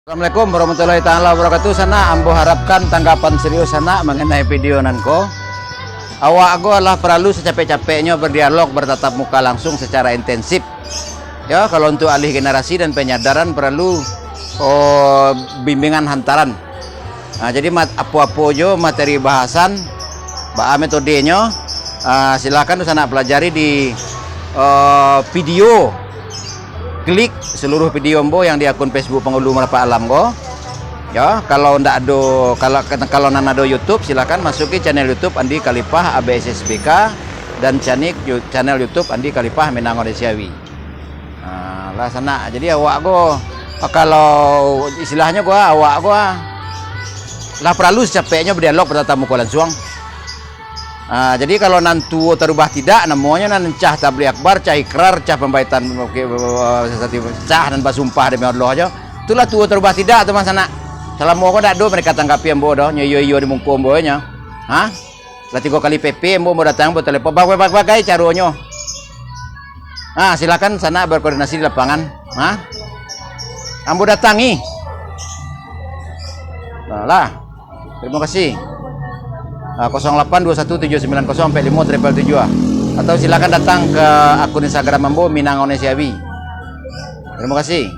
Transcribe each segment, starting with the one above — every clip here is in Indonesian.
Assalamualaikum warahmatullahi taala wabarakatuh. Sana ambo harapkan tanggapan serius sana mengenai video nanko. Awak aku adalah perlu secapek-capeknya berdialog bertatap muka langsung secara intensif. Ya, kalau untuk alih generasi dan penyadaran perlu bimbingan hantaran. Nah, jadi apa-apa jo materi bahasan, metodenya, silakan sana pelajari di video. Klik seluruh video mbo yang di akun Facebook Pengulu Merapak Alam go. Ya, kalau ndak ada kalau nan ada YouTube silakan masuki channel YouTube Andi Khalifah ABSSBK dan channel YouTube Andi Khalifah Minangon Desiawi. Nah, lah sana. Jadi awak go kalau istilahnya awak gua lah perlu capeknya berdialog bertatap muka langsung. Jadi kalau nantu terubah tidak namanya cah tabli akbar, cah ikrar, cah pembaitan cah dan basumpah demi Allah aja. Itulah tu terubah tidak teman sana. Salam mau dak do mereka tanggapi ambo do nyoyo di mungku ambo nya. Hah? Lah 3 kali PP ambo mau datang buat telepon bagai caronyo. Silakan sana berkoordinasi di lapangan. Ambo datangi. Lah. Terima kasih. 0821790577 atau silakan datang ke akun Instagram Ambo Minangon Desiawi. Terima kasih.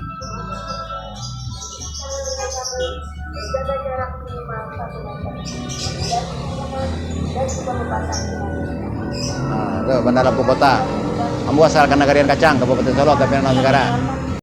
Bandar Lampung Kota. Ambo asal Nagarian Kacang, Kabupaten Solo, Kabupaten Negara.